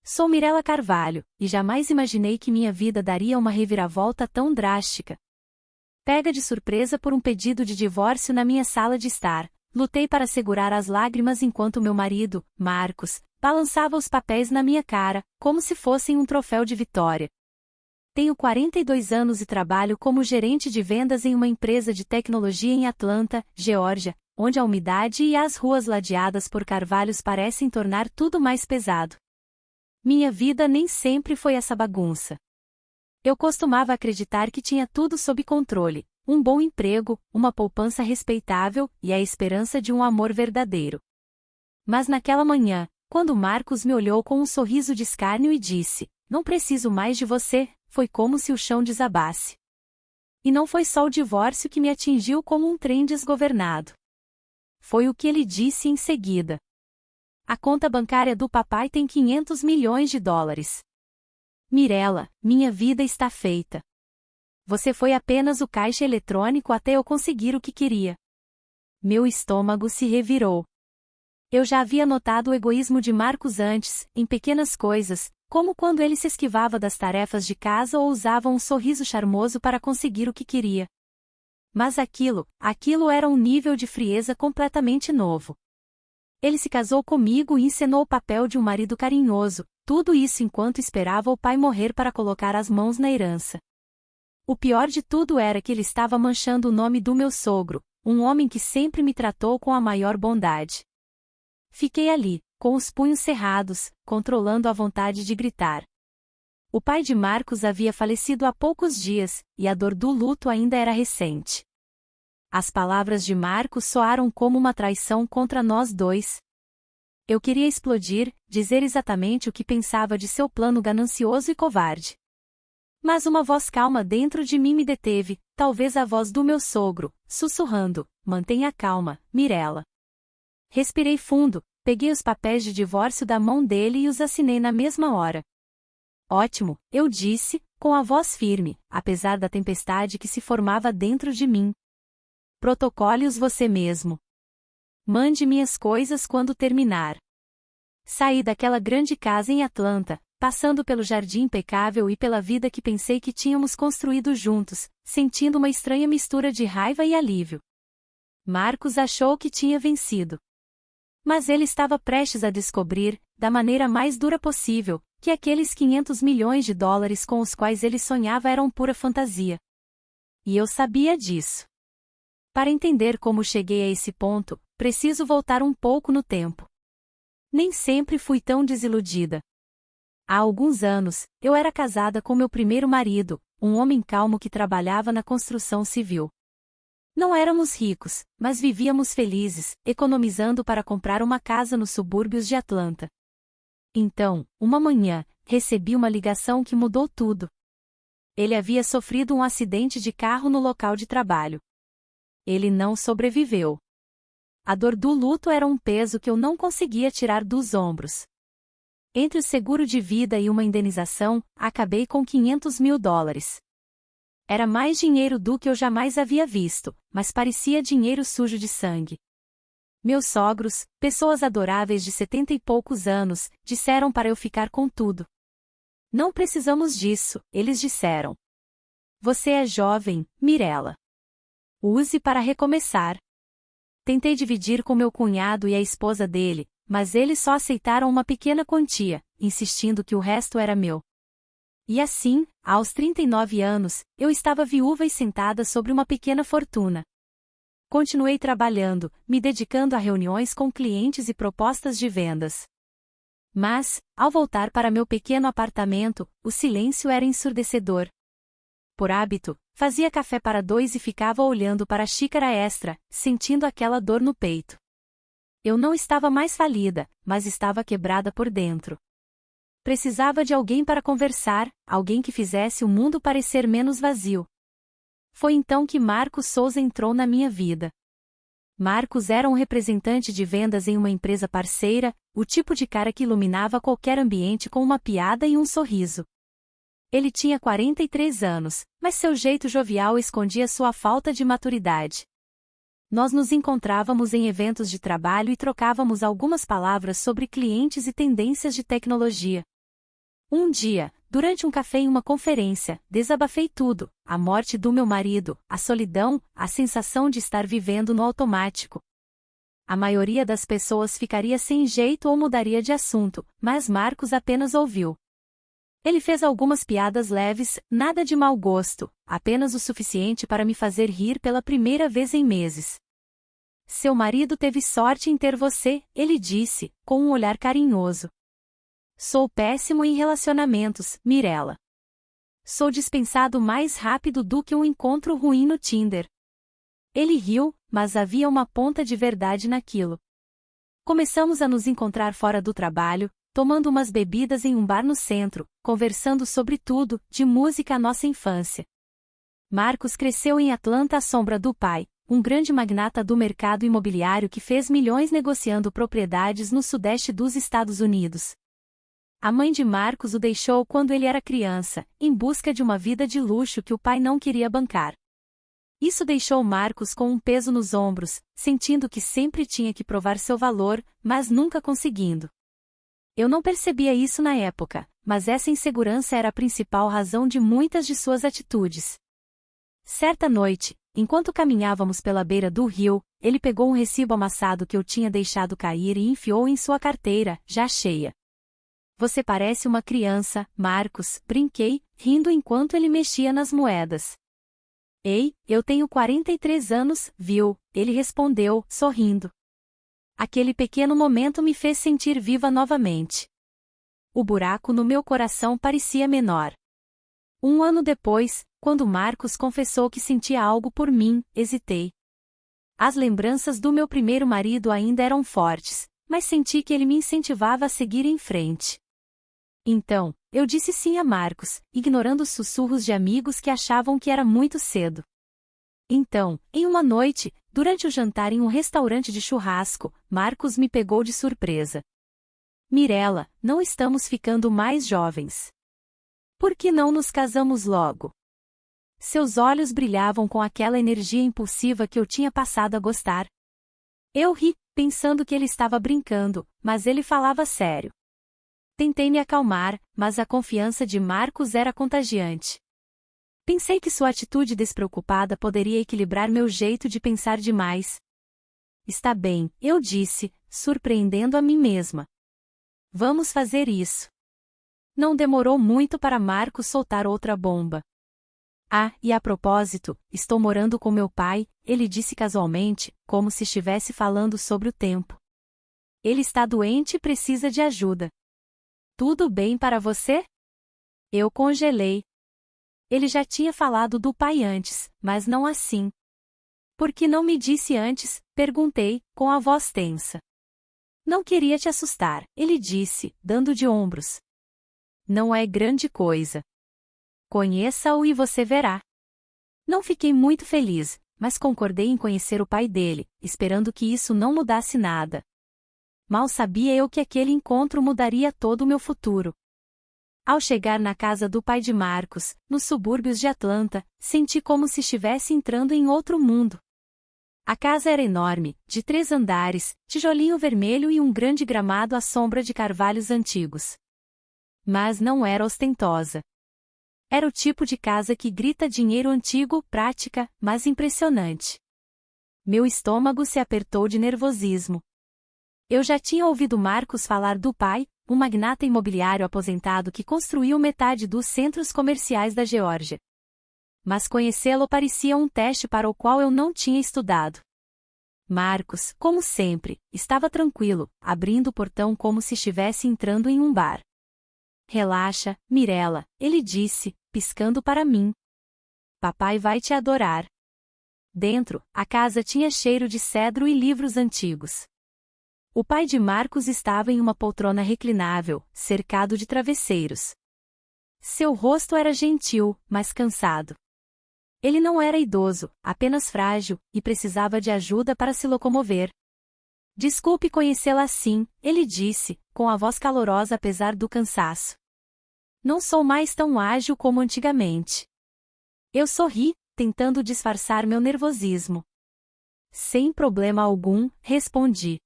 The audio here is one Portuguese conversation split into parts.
Sou Mirela Carvalho, e jamais imaginei que minha vida daria uma reviravolta tão drástica. Pega de surpresa por um pedido de divórcio na minha sala de estar, lutei para segurar as lágrimas enquanto meu marido, Marcos, balançava os papéis na minha cara, como se fossem um troféu de vitória. Tenho 42 anos e trabalho como gerente de vendas em uma empresa de tecnologia em Atlanta, Geórgia, onde a umidade e as ruas ladeadas por carvalhos parecem tornar tudo mais pesado. Minha vida nem sempre foi essa bagunça. Eu costumava acreditar que tinha tudo sob controle, um bom emprego, uma poupança respeitável e a esperança de um amor verdadeiro. Mas naquela manhã, quando Marcos me olhou com um sorriso de escárnio e disse, "Não preciso mais de você", foi como se o chão desabasse. E não foi só o divórcio que me atingiu como um trem desgovernado. Foi o que ele disse em seguida. A conta bancária do papai tem 500 milhões de dólares. Mirela, minha vida está feita. Você foi apenas o caixa eletrônico até eu conseguir o que queria. Meu estômago se revirou. Eu já havia notado o egoísmo de Marcos antes, em pequenas coisas, como quando ele se esquivava das tarefas de casa ou usava um sorriso charmoso para conseguir o que queria. Mas aquilo era um nível de frieza completamente novo. Ele se casou comigo e encenou o papel de um marido carinhoso, tudo isso enquanto esperava o pai morrer para colocar as mãos na herança. O pior de tudo era que ele estava manchando o nome do meu sogro, um homem que sempre me tratou com a maior bondade. Fiquei ali, com os punhos cerrados, controlando a vontade de gritar. O pai de Marcos havia falecido há poucos dias, e a dor do luto ainda era recente. As palavras de Marcos soaram como uma traição contra nós dois. Eu queria explodir, dizer exatamente o que pensava de seu plano ganancioso e covarde. Mas uma voz calma dentro de mim me deteve, talvez a voz do meu sogro, sussurrando, "Mantenha calma, Mirela." Respirei fundo, peguei os papéis de divórcio da mão dele e os assinei na mesma hora. "Ótimo", eu disse, com a voz firme, apesar da tempestade que se formava dentro de mim. "Protocole-os você mesmo. Mande minhas coisas quando terminar." Saí daquela grande casa em Atlanta, passando pelo jardim impecável e pela vida que pensei que tínhamos construído juntos, sentindo uma estranha mistura de raiva e alívio. Marcos achou que tinha vencido. Mas ele estava prestes a descobrir, da maneira mais dura possível, que aqueles 500 milhões de dólares com os quais ele sonhava eram pura fantasia. E eu sabia disso. Para entender como cheguei a esse ponto, preciso voltar um pouco no tempo. Nem sempre fui tão desiludida. Há alguns anos, eu era casada com meu primeiro marido, um homem calmo que trabalhava na construção civil. Não éramos ricos, mas vivíamos felizes, economizando para comprar uma casa nos subúrbios de Atlanta. Então, uma manhã, recebi uma ligação que mudou tudo. Ele havia sofrido um acidente de carro no local de trabalho. Ele não sobreviveu. A dor do luto era um peso que eu não conseguia tirar dos ombros. Entre o seguro de vida e uma indenização, acabei com 500 mil dólares. Era mais dinheiro do que eu jamais havia visto, mas parecia dinheiro sujo de sangue. Meus sogros, pessoas adoráveis de 70 e poucos anos, disseram para eu ficar com tudo. "Não precisamos disso", eles disseram. "Você é jovem, Mirela. Use para recomeçar." Tentei dividir com meu cunhado e a esposa dele, mas eles só aceitaram uma pequena quantia, insistindo que o resto era meu. E assim, aos 39 anos, eu estava viúva e sentada sobre uma pequena fortuna. Continuei trabalhando, me dedicando a reuniões com clientes e propostas de vendas. Mas, ao voltar para meu pequeno apartamento, o silêncio era ensurdecedor. Por hábito, fazia café para dois e ficava olhando para a xícara extra, sentindo aquela dor no peito. Eu não estava mais falida, mas estava quebrada por dentro. Precisava de alguém para conversar, alguém que fizesse o mundo parecer menos vazio. Foi então que Marcos Souza entrou na minha vida. Marcos era um representante de vendas em uma empresa parceira, o tipo de cara que iluminava qualquer ambiente com uma piada e um sorriso. Ele tinha 43 anos, mas seu jeito jovial escondia sua falta de maturidade. Nós nos encontrávamos em eventos de trabalho e trocávamos algumas palavras sobre clientes e tendências de tecnologia. Um dia, durante um café em uma conferência, desabafei tudo: a morte do meu marido, a solidão, a sensação de estar vivendo no automático. A maioria das pessoas ficaria sem jeito ou mudaria de assunto, mas Marcos apenas ouviu. Ele fez algumas piadas leves, nada de mau gosto, apenas o suficiente para me fazer rir pela primeira vez em meses. Seu marido teve sorte em ter você, ele disse, com um olhar carinhoso. Sou péssimo em relacionamentos, Mirella. Sou dispensado mais rápido do que um encontro ruim no Tinder. Ele riu, mas havia uma ponta de verdade naquilo. Começamos a nos encontrar fora do trabalho, tomando umas bebidas em um bar no centro, conversando sobre tudo, de música à nossa infância. Marcos cresceu em Atlanta à sombra do pai, um grande magnata do mercado imobiliário que fez milhões negociando propriedades no sudeste dos Estados Unidos. A mãe de Marcos o deixou quando ele era criança, em busca de uma vida de luxo que o pai não queria bancar. Isso deixou Marcos com um peso nos ombros, sentindo que sempre tinha que provar seu valor, mas nunca conseguindo. Eu não percebia isso na época, mas essa insegurança era a principal razão de muitas de suas atitudes. Certa noite, enquanto caminhávamos pela beira do rio, ele pegou um recibo amassado que eu tinha deixado cair e enfiou em sua carteira, já cheia. Você parece uma criança, Marcos, brinquei, rindo enquanto ele mexia nas moedas. Ei, eu tenho 43 anos, viu? Ele respondeu, sorrindo. Aquele pequeno momento me fez sentir viva novamente. O buraco no meu coração parecia menor. Um ano depois, quando Marcos confessou que sentia algo por mim, hesitei. As lembranças do meu primeiro marido ainda eram fortes, mas senti que ele me incentivava a seguir em frente. Então, eu disse sim a Marcos, ignorando os sussurros de amigos que achavam que era muito cedo. Então, em uma noite, durante o jantar em um restaurante de churrasco, Marcos me pegou de surpresa. Mirella, não estamos ficando mais jovens. Por que não nos casamos logo? Seus olhos brilhavam com aquela energia impulsiva que eu tinha passado a gostar. Eu ri, pensando que ele estava brincando, mas ele falava sério. Tentei me acalmar, mas a confiança de Marcos era contagiante. Pensei que sua atitude despreocupada poderia equilibrar meu jeito de pensar demais. Está bem, eu disse, surpreendendo a mim mesma. Vamos fazer isso. Não demorou muito para Marcos soltar outra bomba. Ah, e a propósito, estou morando com meu pai, ele disse casualmente, como se estivesse falando sobre o tempo. Ele está doente e precisa de ajuda. Tudo bem para você? Eu congelei. Ele já tinha falado do pai antes, mas não assim. Por que não me disse antes? Perguntei, com a voz tensa. Não queria te assustar, ele disse, dando de ombros. Não é grande coisa. Conheça-o e você verá. Não fiquei muito feliz, mas concordei em conhecer o pai dele, esperando que isso não mudasse nada. Mal sabia eu que aquele encontro mudaria todo o meu futuro. Ao chegar na casa do pai de Marcos, nos subúrbios de Atlanta, senti como se estivesse entrando em outro mundo. A casa era enorme, de 3 andares, tijolinho vermelho e um grande gramado à sombra de carvalhos antigos. Mas não era ostentosa. Era o tipo de casa que grita dinheiro antigo, prática, mas impressionante. Meu estômago se apertou de nervosismo. Eu já tinha ouvido Marcos falar do pai, um magnata imobiliário aposentado que construiu metade dos centros comerciais da Geórgia. Mas conhecê-lo parecia um teste para o qual eu não tinha estudado. Marcos, como sempre, estava tranquilo, abrindo o portão como se estivesse entrando em um bar. Relaxa, Mirella, ele disse, piscando para mim. Papai vai te adorar. Dentro, a casa tinha cheiro de cedro e livros antigos. O pai de Marcos estava em uma poltrona reclinável, cercado de travesseiros. Seu rosto era gentil, mas cansado. Ele não era idoso, apenas frágil, e precisava de ajuda para se locomover. Desculpe conhecê-la assim, ele disse, com a voz calorosa apesar do cansaço. Não sou mais tão ágil como antigamente. Eu sorri, tentando disfarçar meu nervosismo. Sem problema algum, respondi.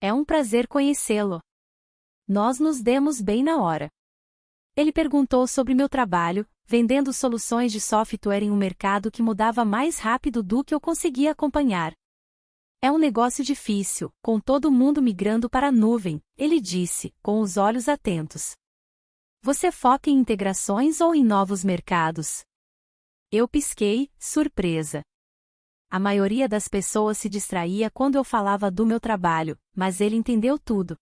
É um prazer conhecê-lo. Nós nos demos bem na hora. Ele perguntou sobre meu trabalho, vendendo soluções de software em um mercado que mudava mais rápido do que eu conseguia acompanhar. É um negócio difícil, com todo mundo migrando para a nuvem, ele disse, com os olhos atentos. Você foca em integrações ou em novos mercados? Eu pisquei, surpresa. A maioria das pessoas se distraía quando eu falava do meu trabalho, mas ele entendeu tudo.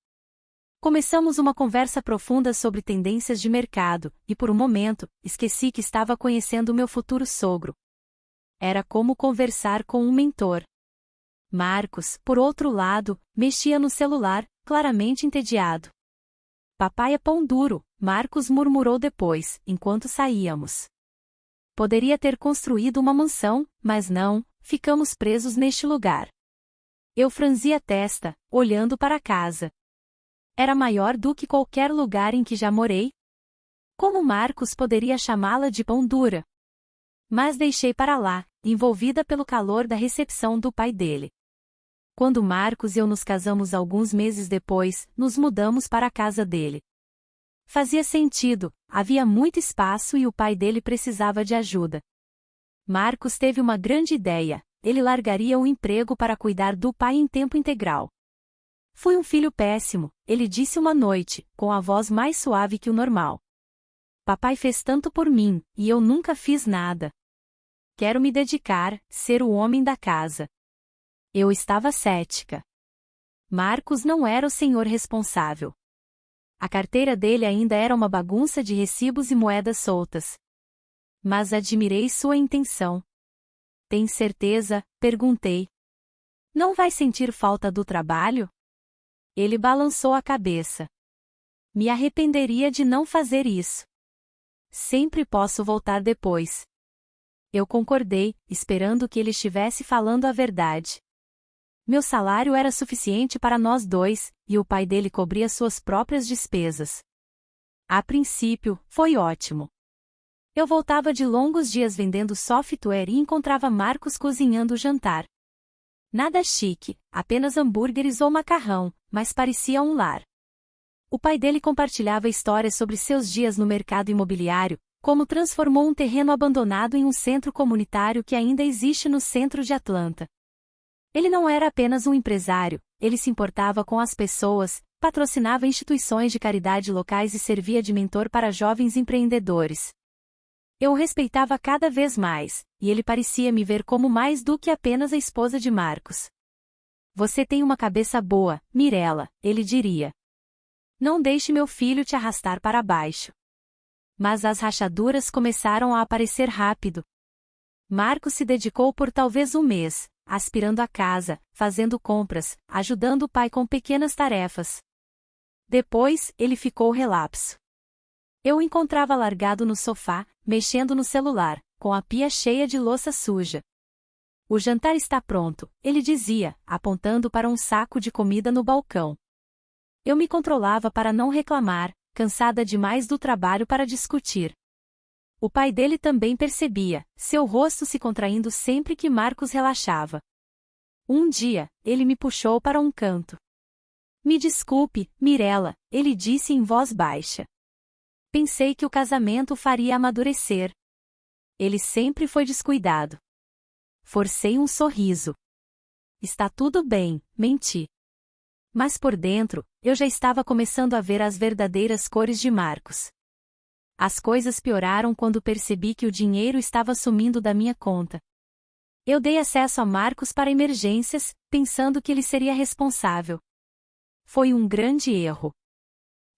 Começamos uma conversa profunda sobre tendências de mercado, e por um momento, esqueci que estava conhecendo meu futuro sogro. Era como conversar com um mentor. Marcos, por outro lado, mexia no celular, claramente entediado. Papai é pão duro, Marcos murmurou depois, enquanto saíamos. Poderia ter construído uma mansão, mas não, ficamos presos neste lugar. Eu franzi a testa, olhando para a casa. Era maior do que qualquer lugar em que já morei. Como Marcos poderia chamá-la de pão dura? Mas deixei para lá, envolvida pelo calor da recepção do pai dele. Quando Marcos e eu nos casamos alguns meses depois, nos mudamos para a casa dele. Fazia sentido, havia muito espaço e o pai dele precisava de ajuda. Marcos teve uma grande ideia, ele largaria o emprego para cuidar do pai em tempo integral. Fui um filho péssimo, ele disse uma noite, com a voz mais suave que o normal. Papai fez tanto por mim, e eu nunca fiz nada. Quero me dedicar, ser o homem da casa. Eu estava cética. Marcos não era o senhor responsável. A carteira dele ainda era uma bagunça de recibos e moedas soltas. Mas admirei sua intenção. Tem certeza? Perguntei. Não vai sentir falta do trabalho? Ele balançou a cabeça. Me arrependeria de não fazer isso. Sempre posso voltar depois. Eu concordei, esperando que ele estivesse falando a verdade. Meu salário era suficiente para nós dois, e o pai dele cobria suas próprias despesas. A princípio, foi ótimo. Eu voltava de longos dias vendendo software e encontrava Marcos cozinhando o jantar. Nada chique, apenas hambúrgueres ou macarrão, mas parecia um lar. O pai dele compartilhava histórias sobre seus dias no mercado imobiliário, como transformou um terreno abandonado em um centro comunitário que ainda existe no centro de Atlanta. Ele não era apenas um empresário, ele se importava com as pessoas, patrocinava instituições de caridade locais e servia de mentor para jovens empreendedores. Eu o respeitava cada vez mais, e ele parecia me ver como mais do que apenas a esposa de Marcos. Você tem uma cabeça boa, Mirella, ele diria. Não deixe meu filho te arrastar para baixo. Mas as rachaduras começaram a aparecer rápido. Marcos se dedicou por talvez um mês, aspirando a casa, fazendo compras, ajudando o pai com pequenas tarefas. Depois, ele ficou relapso. Eu o encontrava largado no sofá, mexendo no celular, com a pia cheia de louça suja. O jantar está pronto, ele dizia, apontando para um saco de comida no balcão. Eu me controlava para não reclamar, cansada demais do trabalho para discutir. O pai dele também percebia, seu rosto se contraindo sempre que Marcos relaxava. Um dia, ele me puxou para um canto. Me desculpe, Mirella, ele disse em voz baixa. Pensei que o casamento o faria amadurecer. Ele sempre foi descuidado. Forcei um sorriso. Está tudo bem, menti. Mas por dentro, eu já estava começando a ver as verdadeiras cores de Marcos. As coisas pioraram quando percebi que o dinheiro estava sumindo da minha conta. Eu dei acesso a Marcos para emergências, pensando que ele seria responsável. Foi um grande erro.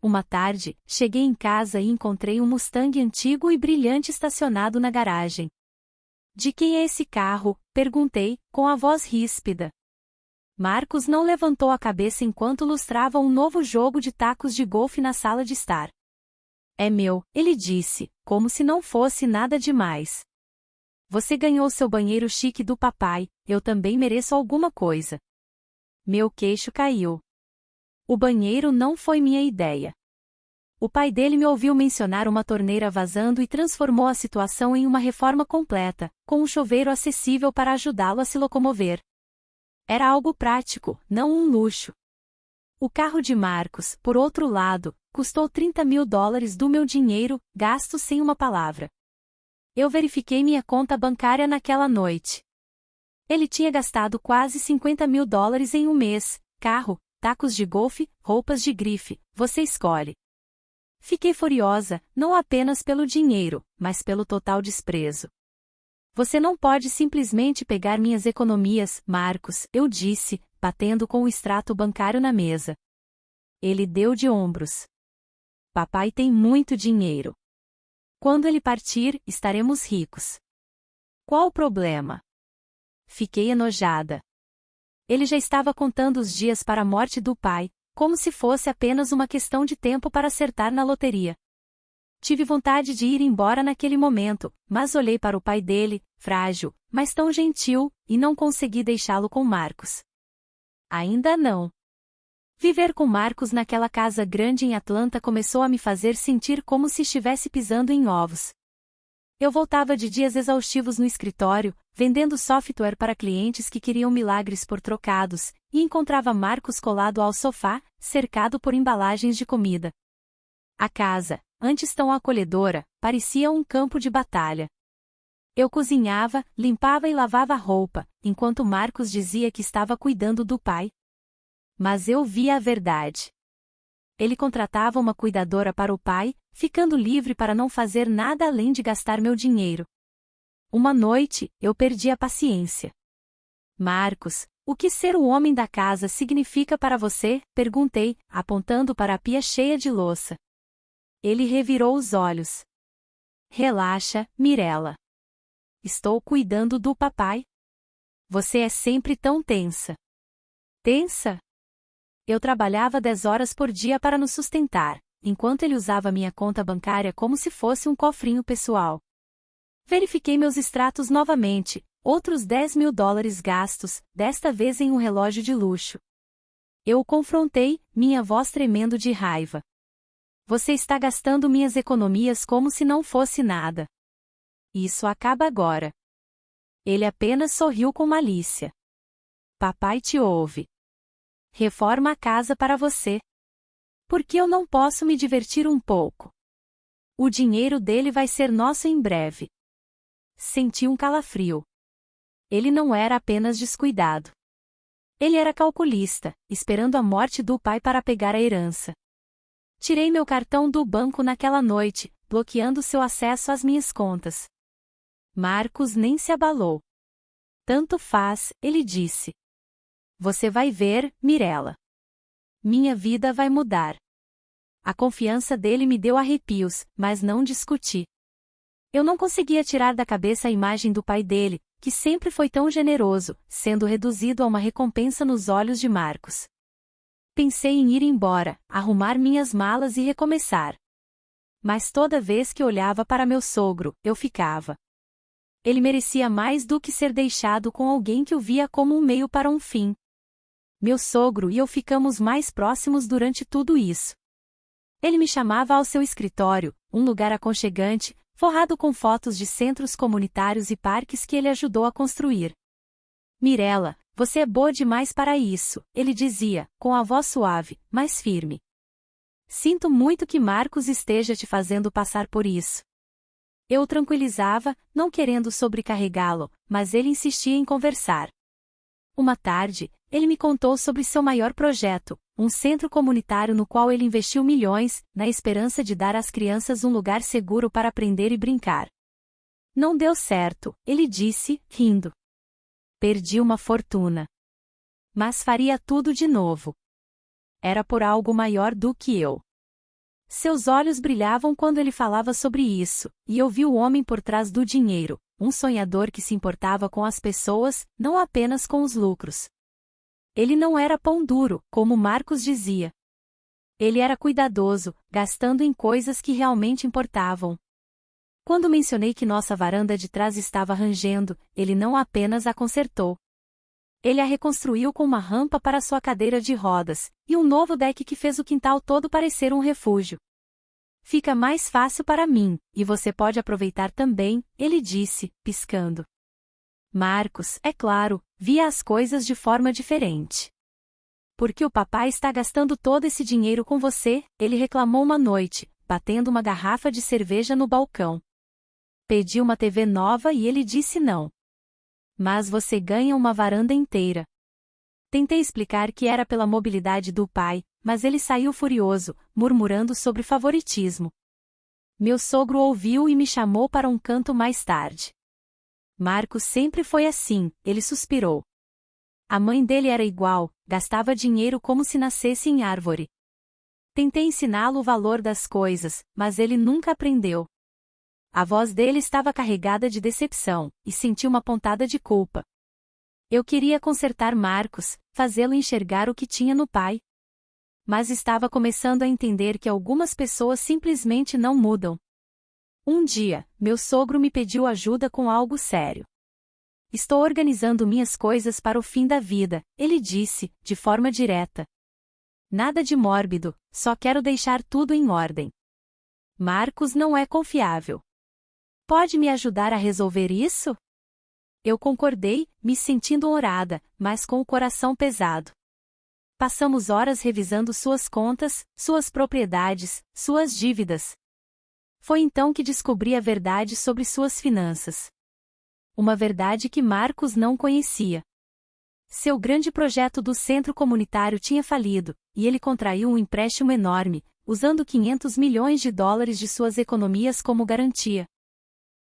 Uma tarde, cheguei em casa e encontrei um Mustang antigo e brilhante estacionado na garagem. De quem é esse carro? Perguntei, com a voz ríspida. Marcos não levantou a cabeça enquanto lustrava um novo jogo de tacos de golfe na sala de estar. É meu, ele disse, como se não fosse nada demais. Você ganhou seu banheiro chique do papai, eu também mereço alguma coisa. Meu queixo caiu. O banheiro não foi minha ideia. O pai dele me ouviu mencionar uma torneira vazando e transformou a situação em uma reforma completa, com um chuveiro acessível para ajudá-lo a se locomover. Era algo prático, não um luxo. O carro de Marcos, por outro lado, Custou $30.000 do meu dinheiro, gasto sem uma palavra. Eu verifiquei minha conta bancária naquela noite. Ele tinha gastado quase $50.000 em um mês: carro, tacos de golfe, roupas de grife, você escolhe. Fiquei furiosa, não apenas pelo dinheiro, mas pelo total desprezo. Você não pode simplesmente pegar minhas economias, Marcos, eu disse, batendo com o extrato bancário na mesa. Ele deu de ombros. Papai tem muito dinheiro. Quando ele partir, estaremos ricos. Qual o problema? Fiquei enojada. Ele já estava contando os dias para a morte do pai, como se fosse apenas uma questão de tempo para acertar na loteria. Tive vontade de ir embora naquele momento, mas olhei para o pai dele, frágil, mas tão gentil, e não consegui deixá-lo com Marcos. Ainda não. Viver com Marcos naquela casa grande em Atlanta começou a me fazer sentir como se estivesse pisando em ovos. Eu voltava de dias exaustivos no escritório, vendendo software para clientes que queriam milagres por trocados, e encontrava Marcos colado ao sofá, cercado por embalagens de comida. A casa, antes tão acolhedora, parecia um campo de batalha. Eu cozinhava, limpava e lavava roupa, enquanto Marcos dizia que estava cuidando do pai. Mas eu via a verdade. Ele contratava uma cuidadora para o pai, ficando livre para não fazer nada além de gastar meu dinheiro. Uma noite, eu perdi a paciência. Marcos, o que ser o homem da casa significa para você? Perguntei, apontando para a pia cheia de louça. Ele revirou os olhos. Relaxa, Mirella. Estou cuidando do papai. Você é sempre tão tensa. Tensa? Eu trabalhava 10 horas por dia para nos sustentar, enquanto ele usava minha conta bancária como se fosse um cofrinho pessoal. Verifiquei meus extratos novamente, outros $10.000 gastos, desta vez em um relógio de luxo. Eu o confrontei, minha voz tremendo de raiva. Você está gastando minhas economias como se não fosse nada. Isso acaba agora. Ele apenas sorriu com malícia. Papai te ouve. Reforma a casa para você. Por que eu não posso me divertir um pouco? O dinheiro dele vai ser nosso em breve. Senti um calafrio. Ele não era apenas descuidado. Ele era calculista, esperando a morte do pai para pegar a herança. Tirei meu cartão do banco naquela noite, bloqueando seu acesso às minhas contas. Marcos nem se abalou. Tanto faz, ele disse. Você vai ver, Mirella. Minha vida vai mudar. A confiança dele me deu arrepios, mas não discuti. Eu não conseguia tirar da cabeça a imagem do pai dele, que sempre foi tão generoso, sendo reduzido a uma recompensa nos olhos de Marcos. Pensei em ir embora, arrumar minhas malas e recomeçar. Mas toda vez que olhava para meu sogro, eu ficava. Ele merecia mais do que ser deixado com alguém que o via como um meio para um fim. Meu sogro e eu ficamos mais próximos durante tudo isso. Ele me chamava ao seu escritório, um lugar aconchegante, forrado com fotos de centros comunitários e parques que ele ajudou a construir. Mirella, você é boa demais para isso, ele dizia, com a voz suave, mas firme. Sinto muito que Marcos esteja te fazendo passar por isso. Eu o tranquilizava, não querendo sobrecarregá-lo, mas ele insistia em conversar. Uma tarde, ele me contou sobre seu maior projeto, um centro comunitário no qual ele investiu milhões, na esperança de dar às crianças um lugar seguro para aprender e brincar. Não deu certo, ele disse, rindo. Perdi uma fortuna. Mas faria tudo de novo. Era por algo maior do que eu. Seus olhos brilhavam quando ele falava sobre isso, e eu vi o homem por trás do dinheiro, um sonhador que se importava com as pessoas, não apenas com os lucros. Ele não era pão duro, como Marcos dizia. Ele era cuidadoso, gastando em coisas que realmente importavam. Quando mencionei que nossa varanda de trás estava rangendo, ele não apenas a consertou. Ele a reconstruiu com uma rampa para sua cadeira de rodas, e um novo deck que fez o quintal todo parecer um refúgio. Fica mais fácil para mim, e você pode aproveitar também, ele disse, piscando. Marcos, é claro, via as coisas de forma diferente. Por que o papai está gastando todo esse dinheiro com você? Ele reclamou uma noite, batendo uma garrafa de cerveja no balcão. Pedi uma TV nova e ele disse não. Mas você ganha uma varanda inteira. Tentei explicar que era pela mobilidade do pai, mas ele saiu furioso, murmurando sobre favoritismo. Meu sogro ouviu e me chamou para um canto mais tarde. Marcos sempre foi assim, ele suspirou. A mãe dele era igual, gastava dinheiro como se nascesse em árvore. Tentei ensiná-lo o valor das coisas, mas ele nunca aprendeu. A voz dele estava carregada de decepção, e senti uma pontada de culpa. Eu queria consertar Marcos, fazê-lo enxergar o que tinha no pai. Mas estava começando a entender que algumas pessoas simplesmente não mudam. Um dia, meu sogro me pediu ajuda com algo sério. Estou organizando minhas coisas para o fim da vida, ele disse, de forma direta. Nada de mórbido, só quero deixar tudo em ordem. Marcos não é confiável. Pode me ajudar a resolver isso? Eu concordei, me sentindo honrada, mas com o coração pesado. Passamos horas revisando suas contas, suas propriedades, suas dívidas. Foi então que descobri a verdade sobre suas finanças. Uma verdade que Marcos não conhecia. Seu grande projeto do centro comunitário tinha falido, e ele contraiu um empréstimo enorme, usando 500 milhões de dólares de suas economias como garantia.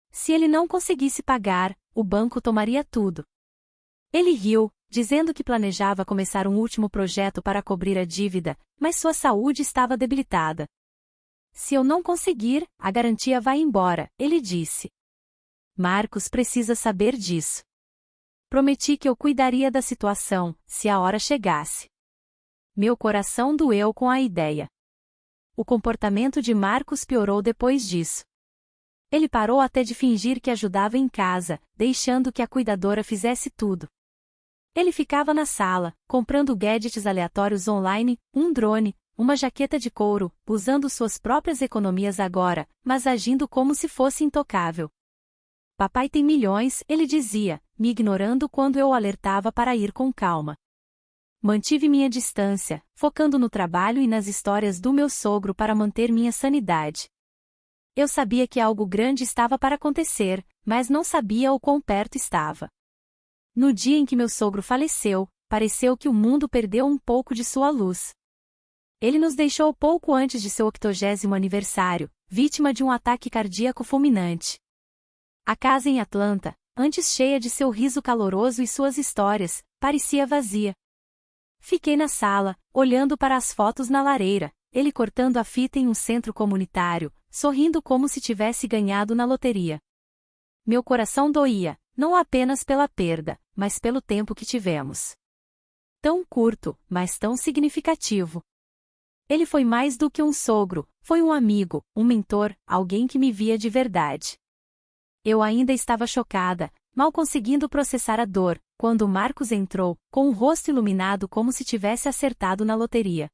Se ele não conseguisse pagar, o banco tomaria tudo. Ele riu, dizendo que planejava começar um último projeto para cobrir a dívida, mas sua saúde estava debilitada. Se eu não conseguir, a garantia vai embora, ele disse. Marcos precisa saber disso. Prometi que eu cuidaria da situação, se a hora chegasse. Meu coração doeu com a ideia. O comportamento de Marcos piorou depois disso. Ele parou até de fingir que ajudava em casa, deixando que a cuidadora fizesse tudo. Ele ficava na sala, comprando gadgets aleatórios online, um drone, uma jaqueta de couro, usando suas próprias economias agora, mas agindo como se fosse intocável. Papai tem milhões, ele dizia, me ignorando quando eu o alertava para ir com calma. Mantive minha distância, focando no trabalho e nas histórias do meu sogro para manter minha sanidade. Eu sabia que algo grande estava para acontecer, mas não sabia o quão perto estava. No dia em que meu sogro faleceu, pareceu que o mundo perdeu um pouco de sua luz. Ele nos deixou pouco antes de seu 80º aniversário, vítima de um ataque cardíaco fulminante. A casa em Atlanta, antes cheia de seu riso caloroso e suas histórias, parecia vazia. Fiquei na sala, olhando para as fotos na lareira, ele cortando a fita em um centro comunitário, sorrindo como se tivesse ganhado na loteria. Meu coração doía, não apenas pela perda, mas pelo tempo que tivemos. Tão curto, mas tão significativo. Ele foi mais do que um sogro, foi um amigo, um mentor, alguém que me via de verdade. Eu ainda estava chocada, mal conseguindo processar a dor, quando Marcos entrou, com o rosto iluminado como se tivesse acertado na loteria.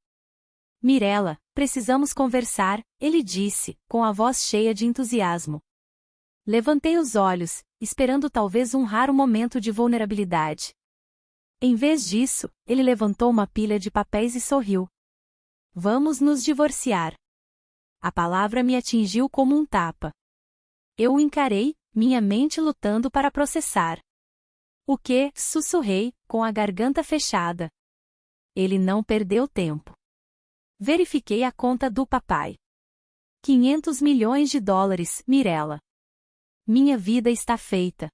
Mirella, precisamos conversar, ele disse, com a voz cheia de entusiasmo. Levantei os olhos, esperando talvez um raro momento de vulnerabilidade. Em vez disso, ele levantou uma pilha de papéis e sorriu. Vamos nos divorciar. A palavra me atingiu como um tapa. Eu o encarei, minha mente lutando para processar. O que? Sussurrei, com a garganta fechada. Ele não perdeu tempo. Verifiquei a conta do papai. 500 milhões de dólares, Mirella. Minha vida está feita.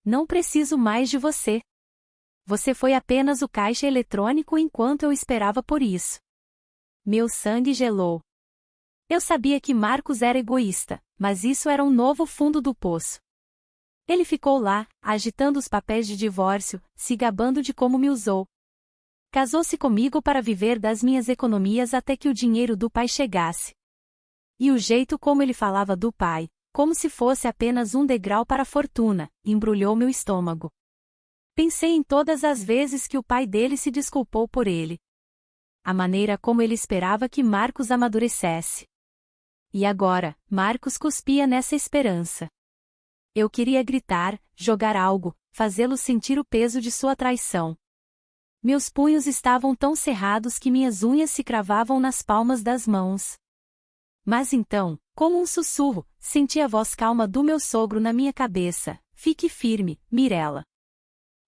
Não preciso mais de você. Você foi apenas o caixa eletrônico enquanto eu esperava por isso. Meu sangue gelou. Eu sabia que Marcos era egoísta, mas isso era um novo fundo do poço. Ele ficou lá, agitando os papéis de divórcio, se gabando de como me usou. Casou-se comigo para viver das minhas economias até que o dinheiro do pai chegasse. E o jeito como ele falava do pai, como se fosse apenas um degrau para a fortuna, embrulhou meu estômago. Pensei em todas as vezes que o pai dele se desculpou por ele. A maneira como ele esperava que Marcos amadurecesse. E agora, Marcos cuspia nessa esperança. Eu queria gritar, jogar algo, fazê-lo sentir o peso de sua traição. Meus punhos estavam tão cerrados que minhas unhas se cravavam nas palmas das mãos. Mas então, como um sussurro, senti a voz calma do meu sogro na minha cabeça: fique firme, Mirella.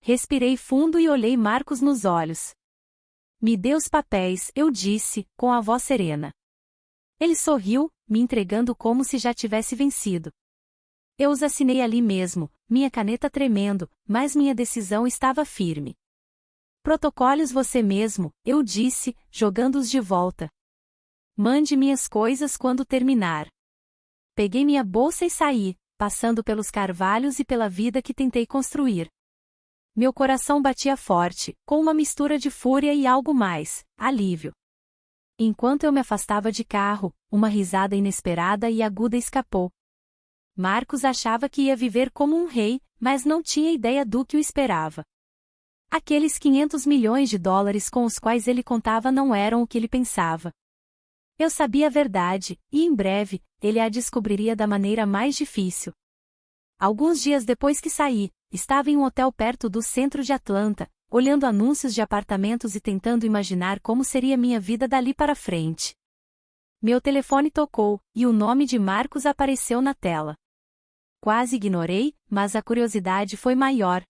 Respirei fundo e olhei Marcos nos olhos. Me dê os papéis, eu disse, com a voz serena. Ele sorriu, me entregando como se já tivesse vencido. Eu os assinei ali mesmo, minha caneta tremendo, mas minha decisão estava firme. Protocolos você mesmo, eu disse, jogando-os de volta. Mande minhas coisas quando terminar. Peguei minha bolsa e saí, passando pelos carvalhos e pela vida que tentei construir. Meu coração batia forte, com uma mistura de fúria e algo mais, alívio. Enquanto eu me afastava de carro, uma risada inesperada e aguda escapou. Marcos achava que ia viver como um rei, mas não tinha ideia do que o esperava. Aqueles 500 milhões de dólares com os quais ele contava não eram o que ele pensava. Eu sabia a verdade, e em breve, ele a descobriria da maneira mais difícil. Alguns dias depois que saí, estava em um hotel perto do centro de Atlanta, olhando anúncios de apartamentos e tentando imaginar como seria minha vida dali para frente. Meu telefone tocou, e o nome de Marcos apareceu na tela. Quase ignorei, mas a curiosidade foi maior.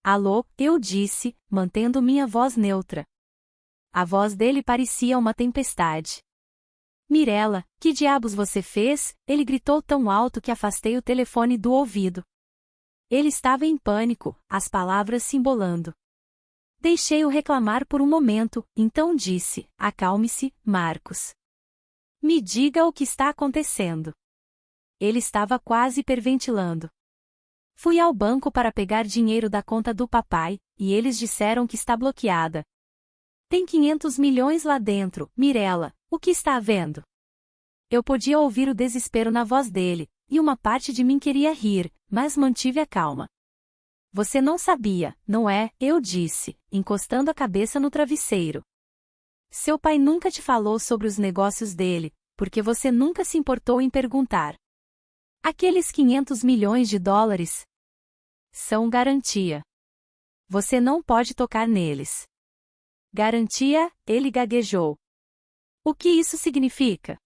Alô, eu disse, mantendo minha voz neutra. A voz dele parecia uma tempestade. Mirella, que diabos você fez? Ele gritou tão alto que afastei o telefone do ouvido. Ele estava em pânico, as palavras se embolando. Deixei-o reclamar por um momento, então disse: acalme-se, Marcos. Me diga o que está acontecendo. Ele estava quase hiperventilando. Fui ao banco para pegar dinheiro da conta do papai, e eles disseram que está bloqueada. Tem 500 milhões lá dentro, Mirella, o que está havendo? Eu podia ouvir o desespero na voz dele, e uma parte de mim queria rir, mas mantive a calma. Você não sabia, não é? Eu disse, encostando a cabeça no travesseiro. Seu pai nunca te falou sobre os negócios dele, porque você nunca se importou em perguntar. Aqueles 500 milhões de dólares são garantia. Você não pode tocar neles. Garantia, ele gaguejou. O que isso significa?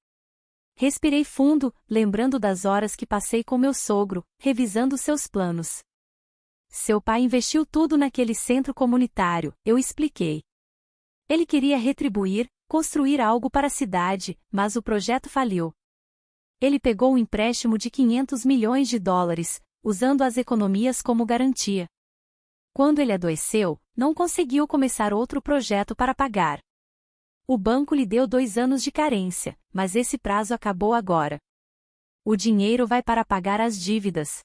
Respirei fundo, lembrando das horas que passei com meu sogro, revisando seus planos. Seu pai investiu tudo naquele centro comunitário, eu expliquei. Ele queria retribuir, construir algo para a cidade, mas o projeto faliu. Ele pegou um empréstimo de 500 milhões de dólares, usando as economias como garantia. Quando ele adoeceu, não conseguiu começar outro projeto para pagar. O banco lhe deu 2 anos de carência, mas esse prazo acabou agora. O dinheiro vai para pagar as dívidas.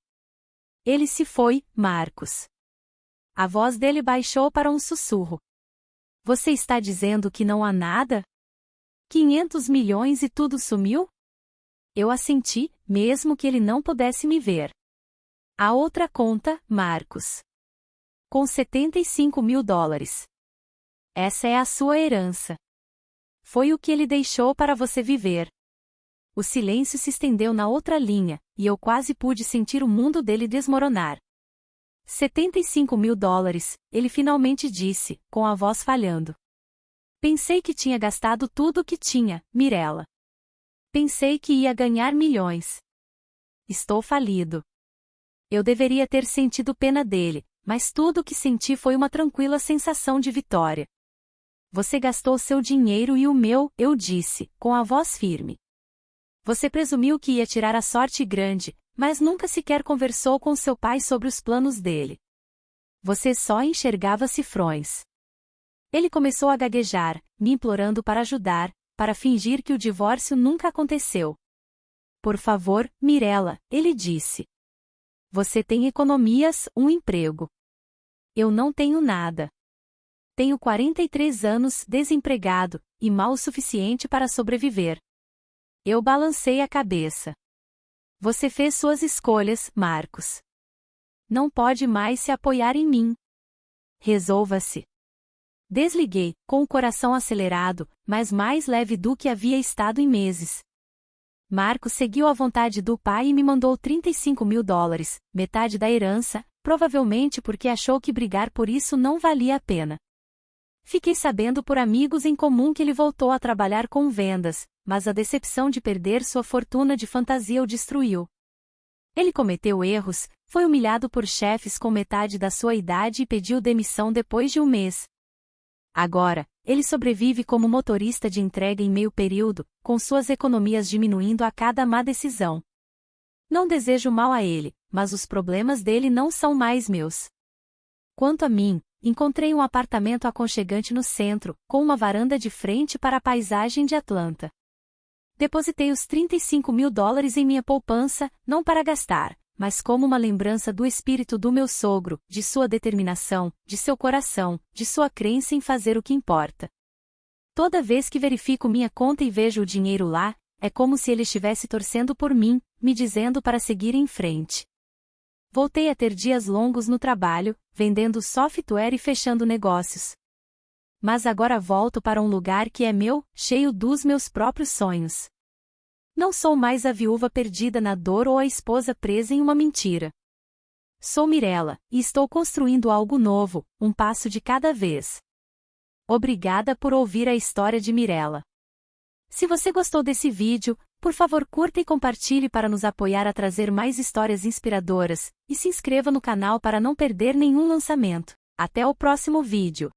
Ele se foi, Marcos. A voz dele baixou para um sussurro. Você está dizendo que não há nada? 500 milhões e tudo sumiu? Eu assenti, mesmo que ele não pudesse me ver. A outra conta, Marcos. Com 75 mil dólares. Essa é a sua herança. Foi o que ele deixou para você viver. O silêncio se estendeu na outra linha, e eu quase pude sentir o mundo dele desmoronar. 75 mil dólares, ele finalmente disse, com a voz falhando. Pensei que tinha gastado tudo o que tinha, Mirella. Pensei que ia ganhar milhões. Estou falido. Eu deveria ter sentido pena dele, mas tudo o que senti foi uma tranquila sensação de vitória. Você gastou seu dinheiro e o meu, eu disse, com a voz firme. Você presumiu que ia tirar a sorte grande, mas nunca sequer conversou com seu pai sobre os planos dele. Você só enxergava cifrões. Ele começou a gaguejar, me implorando para ajudar, para fingir que o divórcio nunca aconteceu. Por favor, Mirella, ele disse. Você tem economias, um emprego. Eu não tenho nada. Tenho 43 anos, desempregado, e mal o suficiente para sobreviver. Eu balancei a cabeça. Você fez suas escolhas, Marcos. Não pode mais se apoiar em mim. Resolva-se. Desliguei, com o coração acelerado, mas mais leve do que havia estado em meses. Marcos seguiu a vontade do pai e me mandou 35 mil dólares, metade da herança, provavelmente porque achou que brigar por isso não valia a pena. Fiquei sabendo por amigos em comum que ele voltou a trabalhar com vendas, mas a decepção de perder sua fortuna de fantasia o destruiu. Ele cometeu erros, foi humilhado por chefes com metade da sua idade e pediu demissão depois de um mês. Agora, ele sobrevive como motorista de entrega em meio período, com suas economias diminuindo a cada má decisão. Não desejo mal a ele, mas os problemas dele não são mais meus. Quanto a mim, encontrei um apartamento aconchegante no centro, com uma varanda de frente para a paisagem de Atlanta. Depositei os $35.000 em minha poupança, não para gastar, mas como uma lembrança do espírito do meu sogro, de sua determinação, de seu coração, de sua crença em fazer o que importa. Toda vez que verifico minha conta e vejo o dinheiro lá, é como se ele estivesse torcendo por mim, me dizendo para seguir em frente. Voltei a ter dias longos no trabalho, vendendo software e fechando negócios. Mas agora volto para um lugar que é meu, cheio dos meus próprios sonhos. Não sou mais a viúva perdida na dor ou a esposa presa em uma mentira. Sou Mirella, e estou construindo algo novo, um passo de cada vez. Obrigada por ouvir a história de Mirella. Se você gostou desse vídeo, por favor curta e compartilhe para nos apoiar a trazer mais histórias inspiradoras, e se inscreva no canal para não perder nenhum lançamento. Até o próximo vídeo.